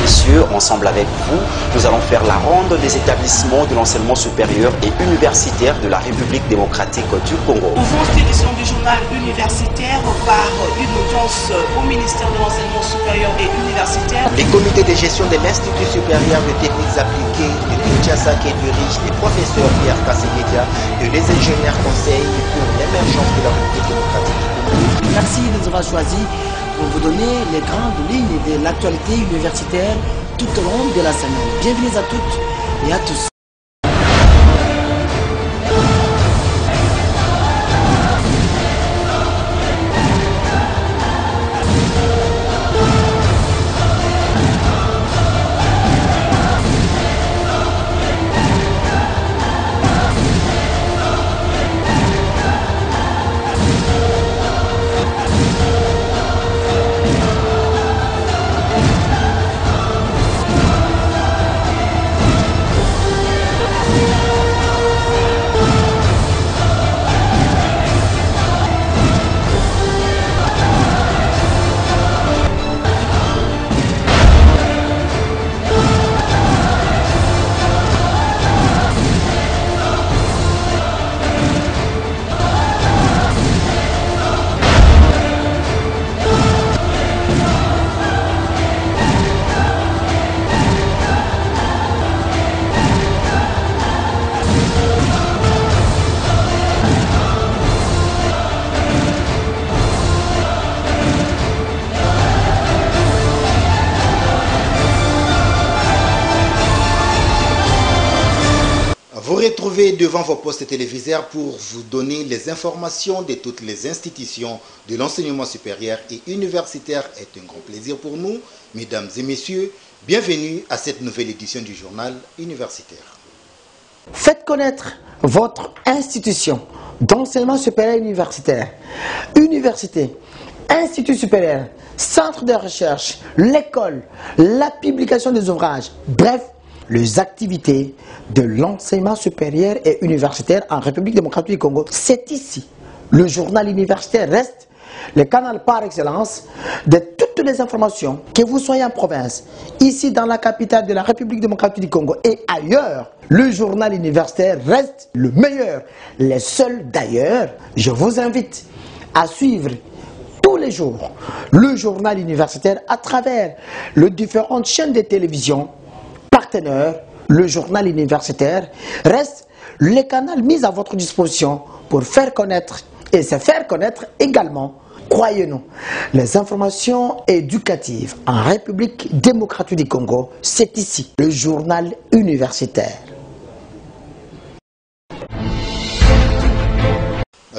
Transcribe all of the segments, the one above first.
messieurs, ensemble avec vous, nous allons faire la ronde des établissements de l'enseignement supérieur et universitaire de la République démocratique du Congo. Ouvrons cette édition du journal universitaire par une audience au ministère de l'enseignement supérieur et universitaire. Les comités de gestion de l'Institut supérieur de techniques appliquées de Kinshasa qui dirigent les professeurs Pierre Kassemedia et les ingénieurs conseils pour l'émergence de la République démocratique du Congo. Merci de nous avoir choisis pour vous donner les grandes lignes de l'actualité universitaire tout au long de la semaine. Bienvenue à toutes et à tous. Vous retrouvez devant vos postes téléviseurs pour vous donner les informations de toutes les institutions de l'enseignement supérieur et universitaire. C'est un grand plaisir pour nous, mesdames et messieurs. Bienvenue à cette nouvelle édition du journal universitaire. Faites connaître votre institution d'enseignement supérieur et universitaire. Université, institut supérieur, centre de recherche, l'école, la publication des ouvrages, bref, les activités de l'enseignement supérieur et universitaire en République démocratique du Congo. C'est ici. Le journal universitaire reste le canal par excellence de toutes les informations, que vous soyez en province, ici dans la capitale de la République démocratique du Congo et ailleurs. Le journal universitaire reste le meilleur, le seul d'ailleurs. Je vous invite à suivre tous les jours le journal universitaire à travers les différentes chaînes de télévision partenaires. Le journal universitaire reste le canal mis à votre disposition pour faire connaître et se faire connaître également, croyez-nous, les informations éducatives en République démocratique du Congo. C'est ici, le journal universitaire.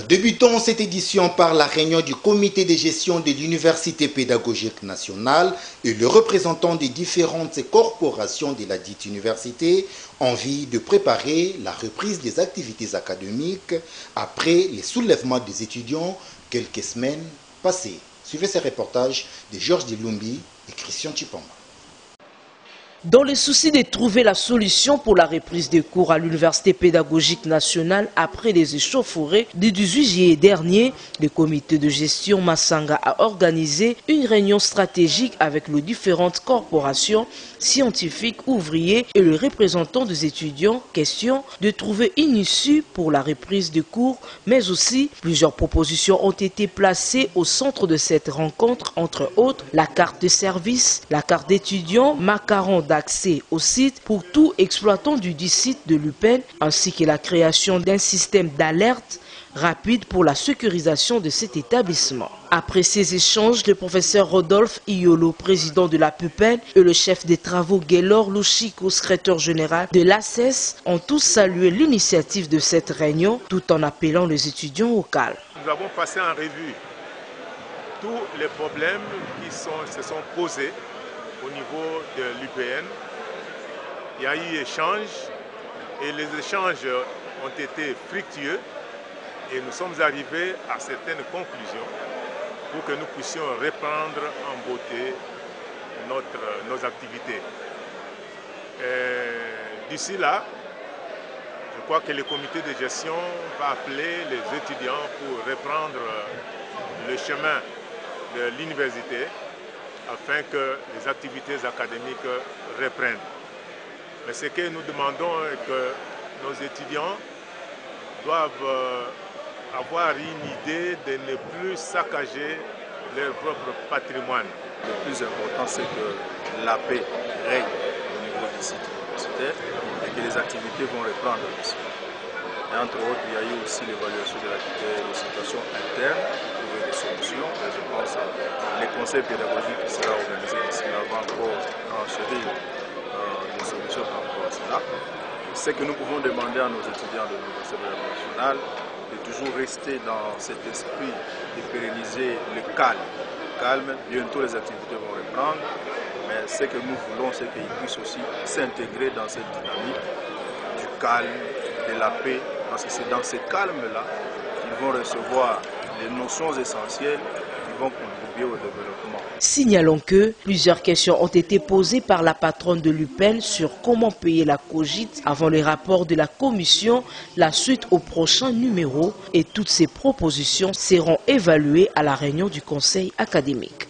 Débutons cette édition par la réunion du comité de gestion de l'Université pédagogique nationale et le représentant des différentes corporations de la dite université en vue de préparer la reprise des activités académiques après les soulèvements des étudiants quelques semaines passées. Suivez ce reportage de Georges Dilumbi et Christian Chipamba. Dans le souci de trouver la solution pour la reprise des cours à l'Université pédagogique nationale après les échauffourées du 18 juillet dernier, le comité de gestion Massanga a organisé une réunion stratégique avec les différentes corporations, scientifiques, ouvriers et les représentants des étudiants. Question de trouver une issue pour la reprise des cours, mais aussi plusieurs propositions ont été placées au centre de cette rencontre, entre autres la carte de service, la carte d'étudiant, macaron d'accès au site pour tout exploitant du site de l'UPEN, ainsi que la création d'un système d'alerte rapide pour la sécurisation de cet établissement. Après ces échanges, le professeur Rodolphe Iolo, président de la PUPEN, et le chef des travaux Gaylor Louchiko, secrétaire général de l'ACES, ont tous salué l'initiative de cette réunion, tout en appelant les étudiants au calme. Nous avons passé en revue tous les problèmes qui se sont posés au niveau de l'UPN. Il y a eu échange et les échanges ont été fructueux et nous sommes arrivés à certaines conclusions pour que nous puissions reprendre en beauté nos activités. D'ici là, je crois que le comité de gestion va appeler les étudiants pour reprendre le chemin de l'université afin que les activités académiques reprennent. Mais ce que nous demandons est que nos étudiants doivent avoir une idée de ne plus saccager leur propre patrimoine. Le plus important, c'est que la paix règne au niveau des sites universitaires et que les activités vont reprendre aussi. Et entre autres, il y a eu aussi l'évaluation de la situation interne pour trouver des solutions. Et je pense que les conseils pédagogiques qui sera organisé ici avant encore enchérir des solutions par rapport à cela. C'est que nous pouvons demander à nos étudiants de l'Université nationale de toujours rester dans cet esprit de pérenniser le calme. Bientôt les activités vont reprendre, mais ce que nous voulons, c'est qu'ils puissent aussi s'intégrer dans cette dynamique du calme, de la paix, parce que c'est dans ce calme-là qu'ils vont recevoir les notions essentielles qui vont contribuer au développement. Signalons que plusieurs questions ont été posées par la patronne de l'UPEN sur comment payer la cogite avant les rapports de la commission, la suite au prochain numéro, et toutes ces propositions seront évaluées à la réunion du conseil académique.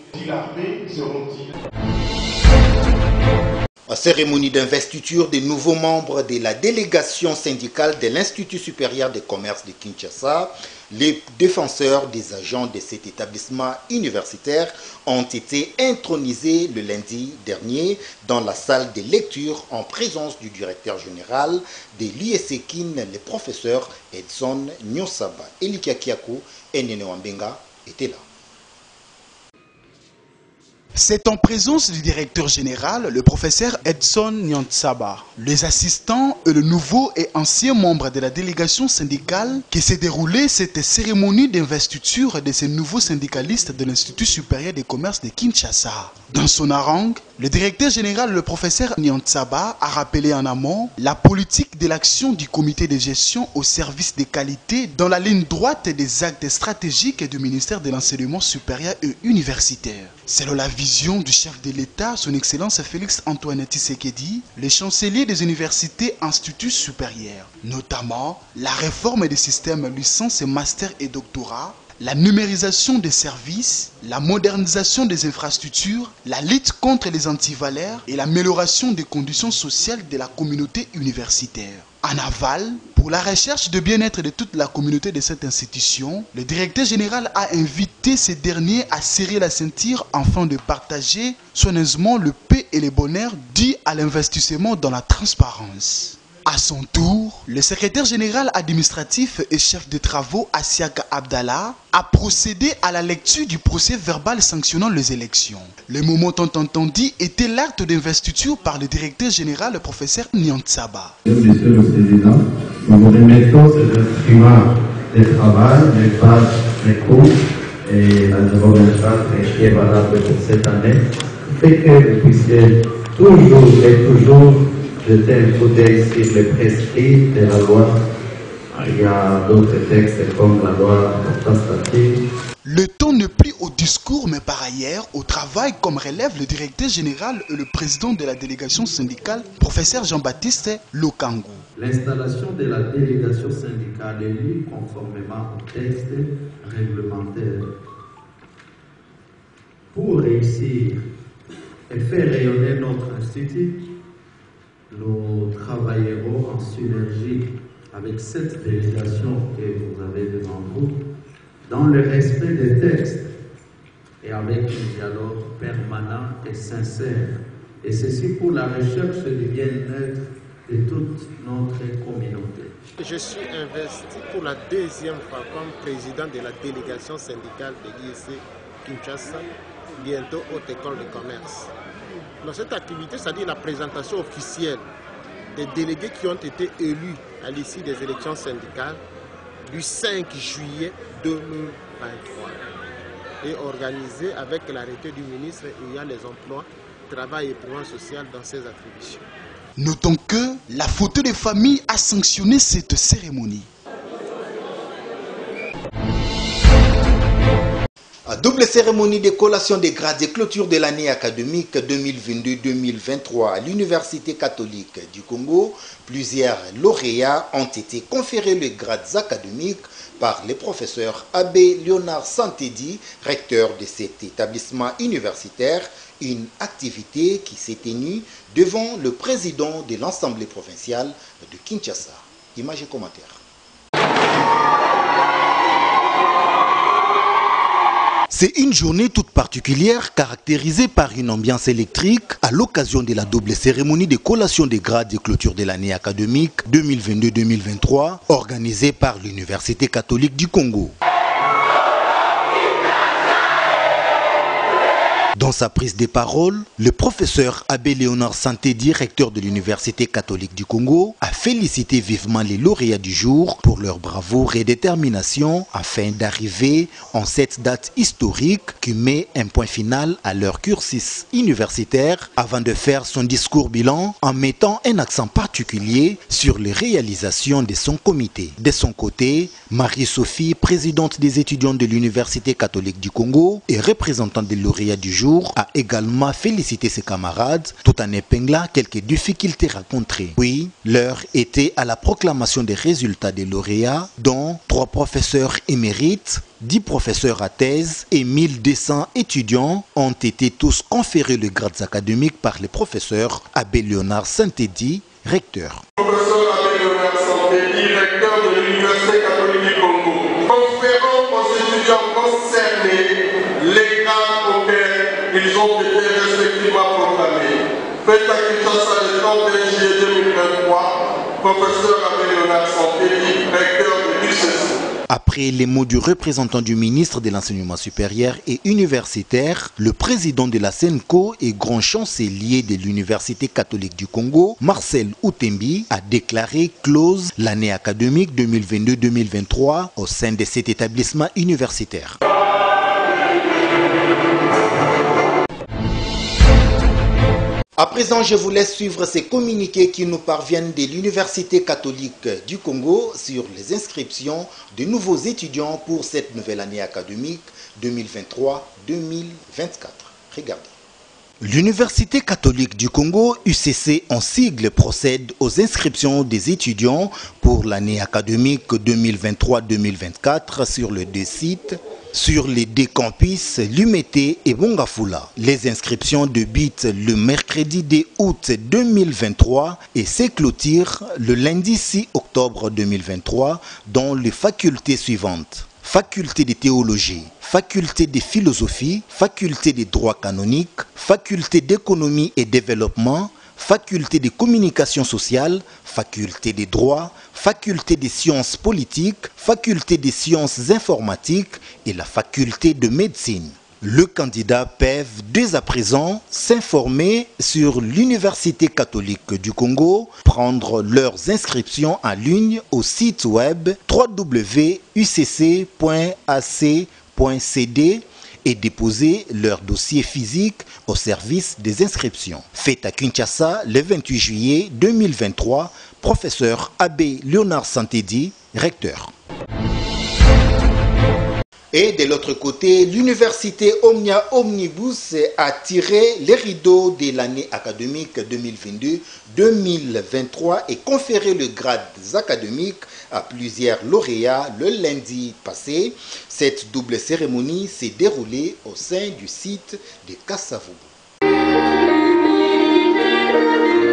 Cérémonie d'investiture des nouveaux membres de la délégation syndicale de l'Institut supérieur des commerces de Kinshasa. Les défenseurs des agents de cet établissement universitaire ont été intronisés le lundi dernier dans la salle de lecture en présence du directeur général de l'USEKIN, le professeur Edson Nyosaba. Elika Kiako et Nene Wambenga étaient là. C'est en présence du directeur général, le professeur Edson Nyantsaba, les assistants et le nouveau et ancien membre de la délégation syndicale que s'est déroulée cette cérémonie d'investiture de ces nouveaux syndicalistes de l'Institut supérieur des commerces de Kinshasa. Dans son harangue, le directeur général, le professeur Nyantsaba, a rappelé en amont la politique de l'action du comité de gestion au service des qualités dans la ligne droite des actes stratégiques du ministère de l'enseignement supérieur et universitaire. Selon la vision du chef de l'État, son Excellence Félix Antoine Tshisekedi, le chancelier des universités instituts supérieurs, notamment la réforme des systèmes licence, master et doctorat, la numérisation des services, la modernisation des infrastructures, la lutte contre les antivaleurs et l'amélioration des conditions sociales de la communauté universitaire. En aval, pour la recherche de bien-être de toute la communauté de cette institution, le directeur général a invité ces derniers à serrer la ceinture afin de partager soigneusement le paix et le bonheur dû à l'investissement dans la transparence. À son tour, le secrétaire général administratif et chef de travaux Asiaka Abdallah a procédé à la lecture du procès verbal sanctionnant les élections. Le moment tant entendu était l'acte d'investiture par le directeur général, le professeur Nyantsaba. Monsieur le Président, nous vous remettons cet instrument de travail, les pages très courtes et la reconnaissance qui est valable pour cette année, fait que vous puissiez toujours et toujours jeter un coup d'œil sur les prescrits de la loi. Il y a d'autres textes comme la loi portant-statut. Le temps n'est plus au discours, mais par ailleurs au travail, comme relève le directeur général et le président de la délégation syndicale, professeur Jean-Baptiste Lokangou. L'installation de la délégation syndicale est lue conformément au texte réglementaire. Pour réussir et faire rayonner notre institut, nous travaillerons en synergie avec cette délégation que vous avez devant vous, dans le respect des textes et avec un dialogue permanent et sincère. Et ceci pour la recherche du bien-être de toute notre communauté. Je suis investi pour la deuxième fois comme président de la délégation syndicale de l'IEC Kinshasa, bientôt Haute École de Commerce. Dans cette activité, c'est-à-dire la présentation officielle des délégués qui ont été élus à l'issue des élections syndicales du 5 juillet 2023 et organisée avec l'arrêté du ministre ayant les emplois, travail et progrès social dans ses attributions. Notons que la photo des familles a sanctionné cette cérémonie. Double cérémonie de collation des grades de clôture de l'année académique 2022-2023 à l'Université catholique du Congo. Plusieurs lauréats ont été conférés les grades académiques par le professeur Abbé Léonard Santedi, recteur de cet établissement universitaire, Une activité qui s'est tenue devant le président de l'Assemblée provinciale de Kinshasa. Images et commentaires. C'est une journée toute particulière caractérisée par une ambiance électrique à l'occasion de la double cérémonie de collation des grades de clôture de l'année académique 2022-2023 organisée par l'Université catholique du Congo. Dans sa prise de parole, le professeur Abbé Léonard Santédi, recteur de l'Université catholique du Congo, a félicité vivement les lauréats du jour pour leur bravoure et détermination afin d'arriver en cette date historique qui met un point final à leur cursus universitaire avant de faire son discours bilan en mettant un accent particulier sur les réalisations de son comité. De son côté, Marie-Sophie, présidente des étudiants de l'Université catholique du Congo et représentante des lauréats du jour, a également félicité ses camarades tout en épinglant quelques difficultés rencontrées. Puis, l'heure était à la proclamation des résultats des lauréats, dont 3 professeurs émérites, 10 professeurs à thèse et 1200 étudiants ont été tous conférés le grade académique par le professeur Abbé Léonard Santédi, recteur. Professeur Abbé Léonard Santédi, recteur de l'Université catholique du Congo, conférant aux étudiants concernés les grades auxquels ils ont été respectivement proclamés. Fait à Kinshasa le 31 juillet 2023, professeur Abbé Léonard Santédi, recteur de l'UCC. Après les mots du représentant du ministre de l'Enseignement supérieur et universitaire, le président de la SENCO et grand chancelier de l'Université catholique du Congo, Marcel Outembi, a déclaré close l'année académique 2022-2023 au sein de cet établissement universitaire. À présent, je vous laisse suivre ces communiqués qui nous parviennent de l'Université catholique du Congo sur les inscriptions de nouveaux étudiants pour cette nouvelle année académique 2023-2024. Regardez. L'Université catholique du Congo, UCC en sigle, procède aux inscriptions des étudiants pour l'année académique 2023-2024 sur les 2 sites. Sur les 2 campus, Lumete et Bongafula. Les inscriptions débutent le mercredi 2 août 2023 et se clôturent le lundi 6 octobre 2023 dans les facultés suivantes. Faculté de théologie, faculté de philosophie, faculté de droit canonique, faculté d'économie et développement, faculté de communication sociale, faculté de droit, faculté de sciences politiques, faculté de sciences informatiques et la faculté de médecine. Le candidat peuvent dès à présent s'informer sur l'Université catholique du Congo, prendre leurs inscriptions en ligne au site web www.ucc.ac.cd et déposer leur dossier physique au service des inscriptions. Fait à Kinshasa le 28 juillet 2023, professeur Abbé Léonard Santédi, recteur. Et de l'autre côté, l'université Omnia Omnibus a tiré les rideaux de l'année académique 2022-2023 et conféré le grade académique à plusieurs lauréats le lundi passé. Cette double cérémonie s'est déroulée au sein du site de Kassavoubou.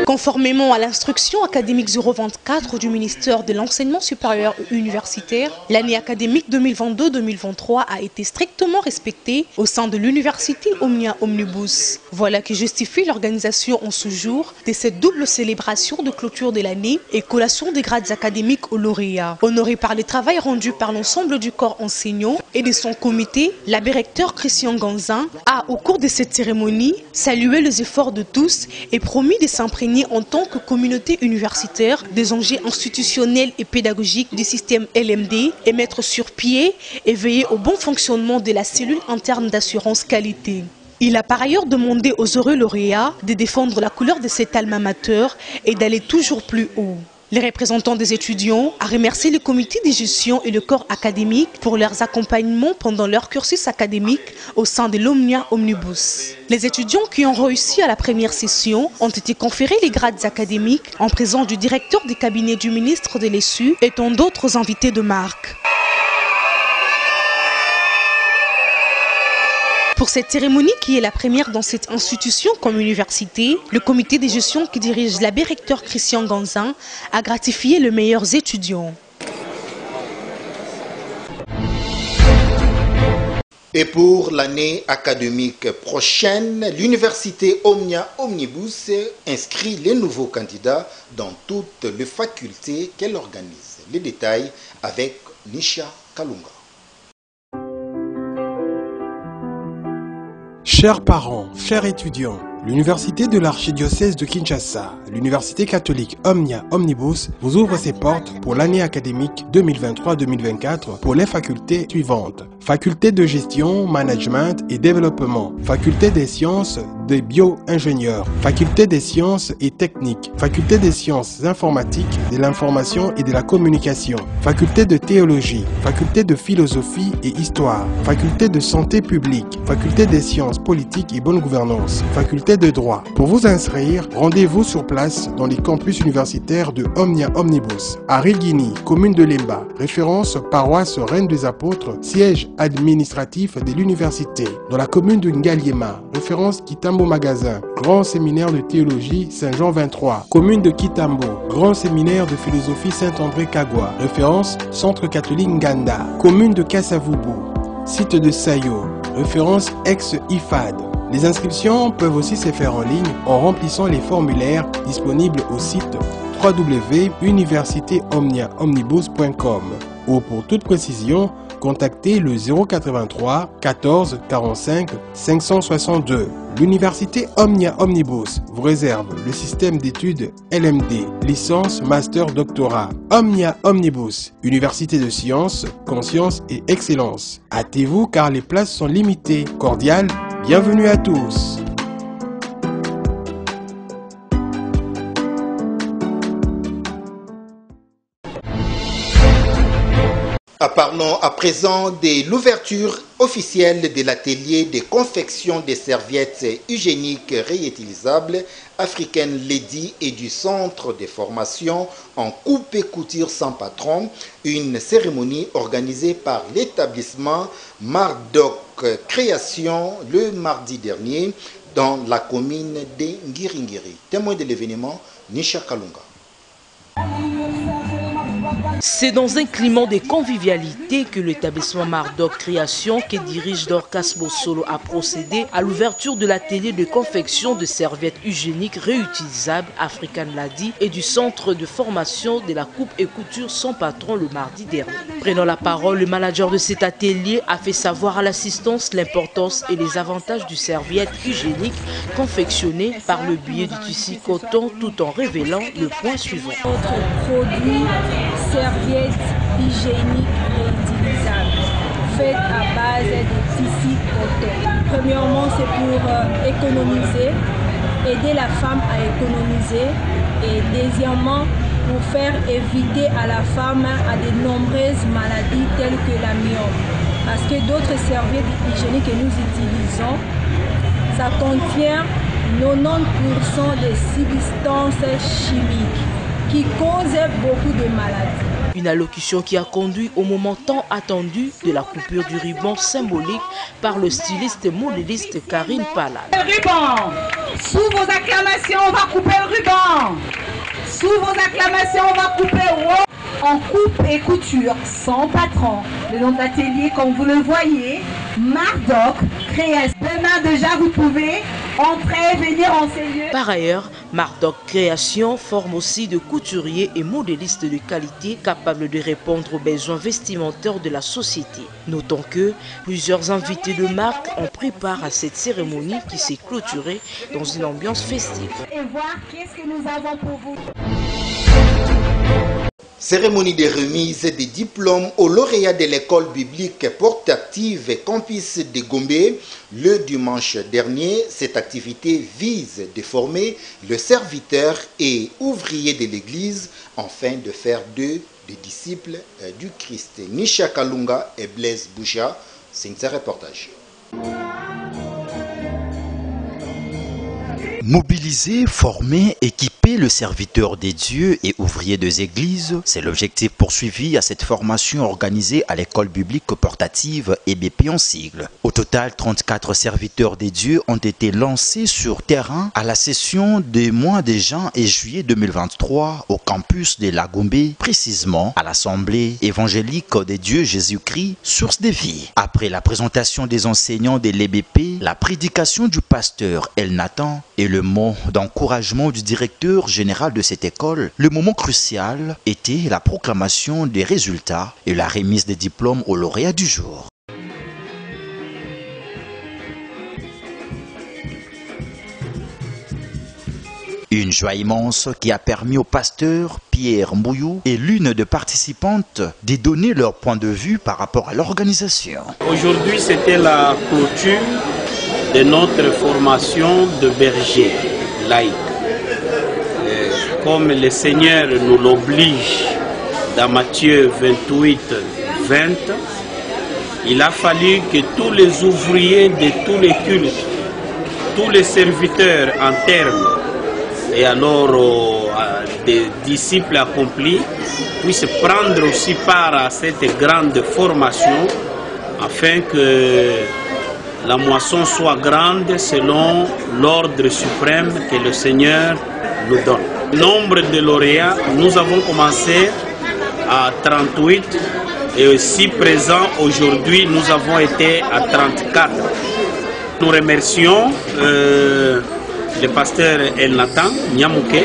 Conformément à l'instruction académique 024 du ministère de l'Enseignement supérieur et universitaire, l'année académique 2022-2023 a été strictement respectée au sein de l'université Omnia Omnibus. Voilà qui justifie l'organisation en ce jour de cette double célébration de clôture de l'année et collation des grades académiques aux lauréats. Honoré par les travaux rendus par l'ensemble du corps enseignant et de son comité, l'abbé recteur Christian Ganzin a, au cours de cette cérémonie, salué les efforts de tous et promis de s'imprégner en tant que communauté universitaire des enjeux institutionnels et pédagogiques du système LMD et mettre sur pied et veiller au bon fonctionnement de la cellule interne d'assurance qualité. Il a par ailleurs demandé aux heureux lauréats de défendre la couleur de cet alma mater et d'aller toujours plus haut. Les représentants des étudiants ont remercié le comité de gestion et le corps académique pour leurs accompagnements pendant leur cursus académique au sein de l'Omnia Omnibus. Les étudiants qui ont réussi à la première session ont été conférés les grades académiques en présence du directeur du cabinet du ministre de l'ESU et tant d'autres invités de marque. Pour cette cérémonie, qui est la première dans cette institution comme université, le comité de gestion qui dirige l'abbé recteur Christian Ganzin a gratifié les meilleurs étudiants. Et pour l'année académique prochaine, l'université Omnia Omnibus inscrit les nouveaux candidats dans toutes les facultés qu'elle organise. Les détails avec Nisha Kalunga. Chers parents, chers étudiants, l'Université de l'Archidiocèse de Kinshasa, l'Université catholique Omnia Omnibus vous ouvre ses portes pour l'année académique 2023-2024 pour les facultés suivantes. Faculté de gestion, management et développement. Faculté des sciences des bio-ingénieurs. Faculté des sciences et techniques. Faculté des sciences informatiques, de l'information et de la communication. Faculté de théologie. Faculté de philosophie et histoire. Faculté de santé publique. Faculté des sciences politiques et bonne gouvernance. Faculté de droit. Pour vous inscrire, rendez-vous sur place dans les campus universitaires de Omnia Omnibus. À Rigini, commune de Lemba. Référence paroisse Reine des Apôtres, siège administratif de l'université. Dans la commune de Ngaliema, référence Kitambo Magasin, grand séminaire de théologie Saint-Jean 23. Commune de Kitambo, grand séminaire de philosophie Saint-André Kagwa, référence Centre catholique Nganda. Commune de Kassavubu, site de Sayo, référence ex-IFAD. Les inscriptions peuvent aussi se faire en ligne en remplissant les formulaires disponibles au site www.universitéomniaomnibus.com ou pour toute précision, contactez le 083 14 45 562. L'Université Omnia Omnibus vous réserve le système d'études LMD, licence, master, doctorat. Omnia Omnibus, Université de sciences, conscience et excellence. Hâtez-vous car les places sont limitées. Cordial, bienvenue à tous. Parlons à présent de l'ouverture officielle de l'atelier de confection des serviettes hygiéniques réutilisables African Lady et du centre de formation en coupe et couture sans patron, une cérémonie organisée par l'établissement Mardoc Création le mardi dernier dans la commune de Ngiringiri. Témoin de l'événement, Nisha Kalunga. C'est dans un climat de convivialité que l'établissement Mardoc Création, qui dirige Dorcas Bossolo, a procédé à l'ouverture de l'atelier de confection de serviettes hygiéniques réutilisables African Lady et du centre de formation de la coupe et couture sans patron le mardi dernier. Prenant la parole, le manager de cet atelier a fait savoir à l'assistance l'importance et les avantages du serviette hygiénique confectionné par le biais du tissu coton tout en révélant le point suivant. Notre produit serviettes hygiéniques réutilisables faites à base de tissu coton. Premièrement, c'est pour économiser, aider la femme à économiser, et deuxièmement, pour faire éviter à la femme à de nombreuses maladies telles que la myome. Parce que d'autres serviettes hygiéniques que nous utilisons, ça contient 90% de substances chimiques qui causent beaucoup de maladies. Une allocution qui a conduit au moment tant attendu de la coupure du ruban symbolique par le styliste modéliste Karine Palal. Le ruban, sous vos acclamations, on va couper le ruban. Sous vos acclamations, on va couper en coupe et couture sans patron. Le nom de l'atelier, comme vous le voyez, Mardoc Création. Demain déjà, vous pouvez entrer, venir enseigner. Par ailleurs, Mardoc Création forme aussi de couturiers et modélistes de qualité capables de répondre aux besoins vestimentaires de la société. Notons que plusieurs invités de marque ont pris part à cette cérémonie qui s'est clôturée dans une ambiance festive. Et voir qu'est-ce que nous avons pour vous. Cérémonie de remise des diplômes aux lauréats de l'école biblique portative Campus de Gombe le dimanche dernier. Cette activité vise de former le serviteur et ouvrier de l'église afin de faire d'eux des disciples du Christ. Nisha Kalunga et Blaise Boucha, c'est un reportage. Mobiliser, former, équiper le serviteur des dieux et ouvrier des églises, c'est l'objectif poursuivi à cette formation organisée à l'école biblique portative EBP en sigle. Au total, 34 serviteurs des dieux ont été lancés sur terrain à la session des mois de juin et juillet 2023 au campus de Lagombe, précisément à l'Assemblée évangélique des dieux Jésus-Christ, source de vie. Après la présentation des enseignants de l'EBP, la prédication du pasteur El Nathan et le mot d'encouragement du directeur général de cette école, le moment crucial était la proclamation des résultats et la remise des diplômes aux lauréats du jour. Une joie immense qui a permis au pasteur Pierre Mbouyou et l'une des participantes de donner leur point de vue par rapport à l'organisation. Aujourd'hui, c'était la clôture de notre formation de berger laïque. Comme le Seigneur nous l'oblige dans Matthieu 28, 20, il a fallu que tous les ouvriers de tous les cultes, tous les serviteurs en termes et alors des disciples accomplis puissent prendre aussi part à cette grande formation afin que la moisson soit grande selon l'ordre suprême que le Seigneur nous donne. Nombre de lauréats, nous avons commencé à 38 et aussi présents aujourd'hui, nous avons été à 34. Nous remercions le pasteur El Nathan Nyamouké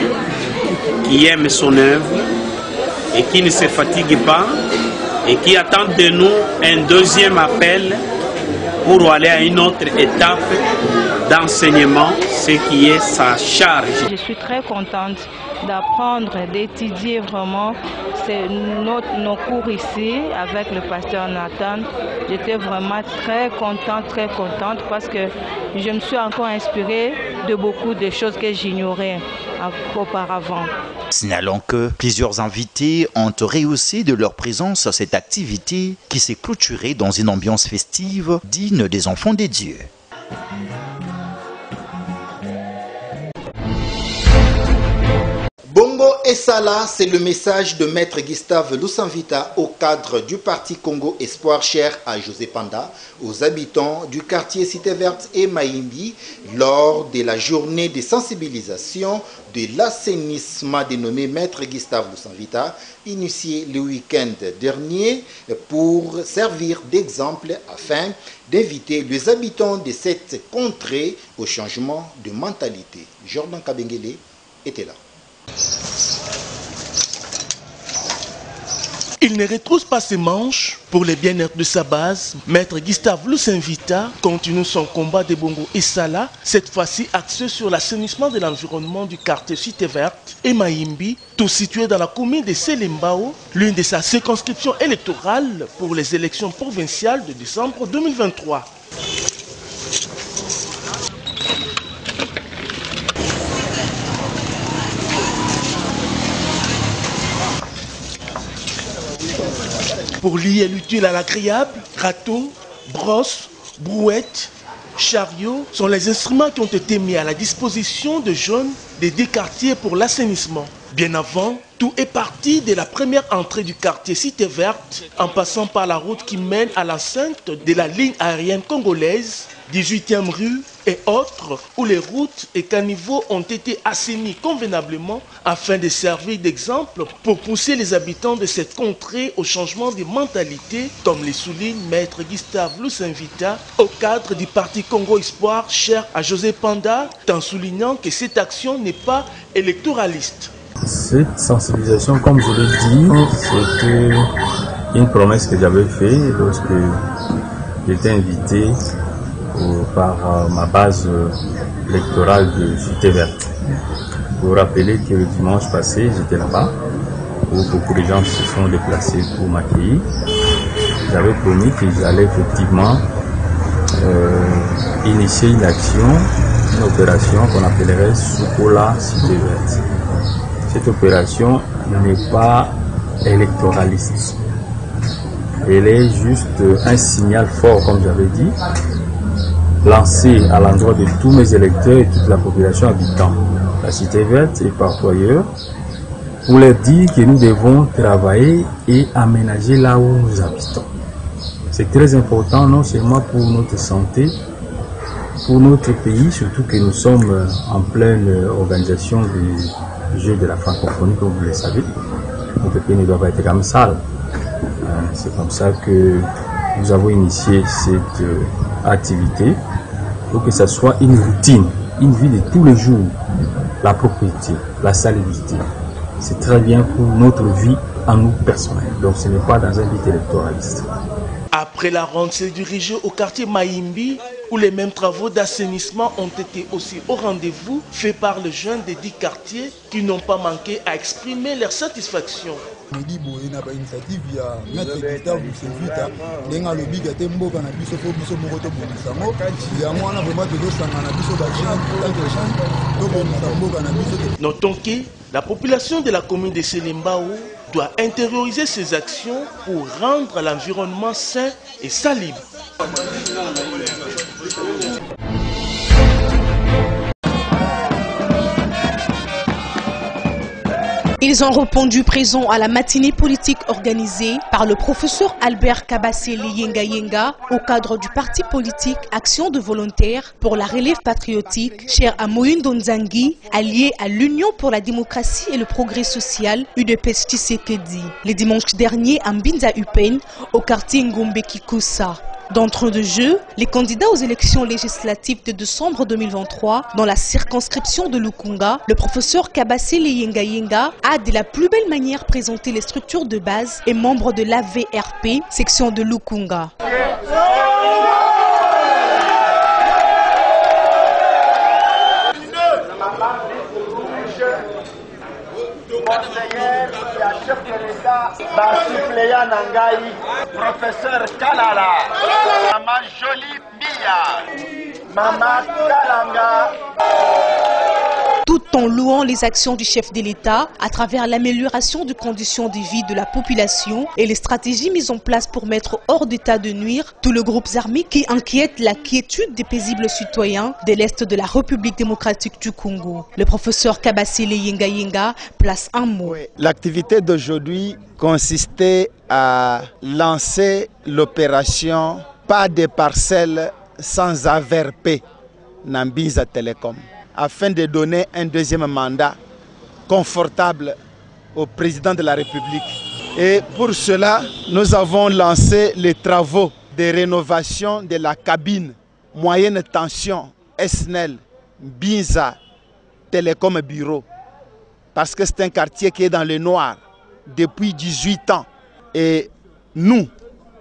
qui aime son œuvre et qui ne se fatigue pas et qui attend de nous un deuxième appel pour aller à une autre étape d'enseignement, ce qui est sa charge. Je suis très contente d'apprendre, d'étudier vraiment nos cours ici avec le pasteur Nathan. J'étais vraiment très contente parce que je me suis encore inspirée de beaucoup de choses que j'ignorais auparavant. Signalons que plusieurs invités ont rehaussé de leur présence à cette activité qui s'est clôturée dans une ambiance festive digne des enfants des dieux. Bongo et Salah, c'est le message de Maître Gustave Lusanvita au cadre du Parti Congo Espoir cher à José Panda, aux habitants du quartier Cité Verte et Maïmbi, lors de la journée de sensibilisation de l'assainissement dénommé Maître Gustave Lusanvita, initié le week-end dernier pour servir d'exemple afin d'inviter les habitants de cette contrée au changement de mentalité. Jordan Kabengele était là. Il ne retrousse pas ses manches pour le bien-être de sa base. Maître Gustave Lusanvita continue son combat de Bongo et Salah, cette fois-ci axé sur l'assainissement de l'environnement du quartier Cité Verte et Maïmbi, tout situé dans la commune de Selembao, l'une de sa circonscriptions électorales pour les élections provinciales de décembre 2023. Pour lier l'utile à l'agréable, râteau, brosse, brouette, chariot sont les instruments qui ont été mis à la disposition de jeunes des 10 quartiers pour l'assainissement. Bien avant, tout est parti de la première entrée du quartier Cité Verte, en passant par la route qui mène à l'enceinte de la ligne aérienne congolaise, 18e rue et autres, où les routes et caniveaux ont été assainis convenablement afin de servir d'exemple pour pousser les habitants de cette contrée au changement de mentalité, comme le souligne Maître Gustave Lusanvita au cadre du Parti Congo Espoir cher à José Panda, en soulignant que cette action n'est pas électoraliste. Cette sensibilisation, comme je l'ai dit, c'était une promesse que j'avais faite lorsque j'étais invité par ma base électorale de Cité Verte. Vous vous rappelez que le dimanche passé, j'étais là-bas, où beaucoup de gens se sont déplacés pour m'accueillir. J'avais promis que j'allais effectivement initier une action, une opération qu'on appellerait Soukola Cité Verte. Cette opération n'est pas électoraliste. Elle est juste un signal fort, comme j'avais dit, lancer à l'endroit de tous mes électeurs et toute la population habitant la cité verte et partout ailleurs, pour leur dire que nous devons travailler et aménager là où nous habitons. C'est très important non seulement pour notre santé, pour notre pays, surtout que nous sommes en pleine organisation des Jeux de la francophonie, comme vous le savez. Notre pays ne doit pas être comme ça. C'est comme ça que nous avons initié cette activité pour que ça soit une routine, une vie de tous les jours. La propriété, la salubrité, c'est très bien pour notre vie à nous personnels. Donc ce n'est pas dans un but électoraliste. Après la ronde s'est dirigée au quartier Maïmbi, où les mêmes travaux d'assainissement ont été aussi au rendez-vous, faits par les jeunes des 10 quartiers qui n'ont pas manqué à exprimer leur satisfaction. Notons que la population de la commune de Selimbao doit intérioriser ses actions pour rendre l'environnement sain et salubre. Ils ont répondu présent à la matinée politique organisée par le professeur Albert Kabasele Yenga Yenga au cadre du parti politique Action de volontaires pour la relève patriotique, cher à Moïse Nzangi, allié à l'Union pour la démocratie et le progrès social, UDPS Tshisekedi. Le dimanche dernier à Mbinza Upen, au quartier Ngombe Kikusa. D'entre deux jeux, les candidats aux élections législatives de décembre 2023 dans la circonscription de Lukunga, le professeur Kabasele Yenga Yenga a de la plus belle manière présenté les structures de base et membres de l'AVRP, section de Lukunga. Chef de l'État, suppléant Nangaï, professeur Kalala, Maman Jolie Bia, Maman Kalanga. Tout en louant les actions du chef de l'État à travers l'amélioration des conditions de vie de la population et les stratégies mises en place pour mettre hors d'état de nuire tous les groupes armés qui inquiètent la quiétude des paisibles citoyens de l'Est de la République démocratique du Congo. Le professeur Kabasele Yenga Yenga place un mot. L'activité d'aujourd'hui consistait à lancer l'opération Pas de parcelles sans AVRP Nambiza Telecom, afin de donner un deuxième mandat confortable au président de la République. Et pour cela, nous avons lancé les travaux de rénovation de la cabine moyenne tension SNEL Binza Télécom Bureau. Parce que c'est un quartier qui est dans le noir depuis 18 ans. Et nous,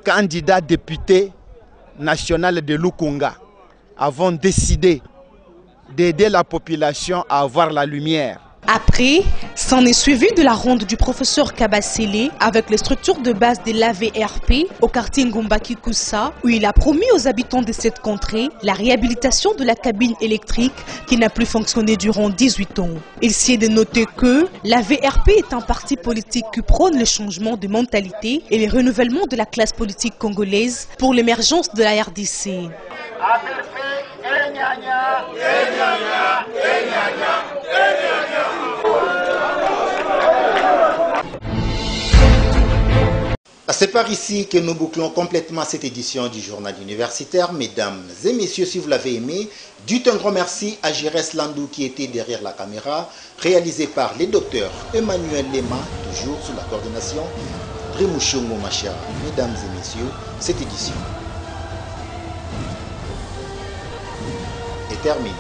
candidats députés nationaux de Lukunga, avons décidé d'aider la population à avoir la lumière. Après, s'en est suivi de la ronde du professeur Kabasele avec les structures de base de l'AVRP au quartier Ngomba Kikusa, où il a promis aux habitants de cette contrée la réhabilitation de la cabine électrique qui n'a plus fonctionné durant 18 ans. Il s'y est de noter que l'AVRP est un parti politique qui prône le changement de mentalité et le renouvellement de la classe politique congolaise pour l'émergence de la RDC. C'est par ici que nous bouclons complètement cette édition du journal universitaire. Mesdames et messieurs, si vous l'avez aimé, dites un grand merci à Jérès Landou qui était derrière la caméra, réalisé par les docteurs Emmanuel Lema, toujours sous la coordination Remouchongo Machia. Mesdames et messieurs, cette édition est terminée.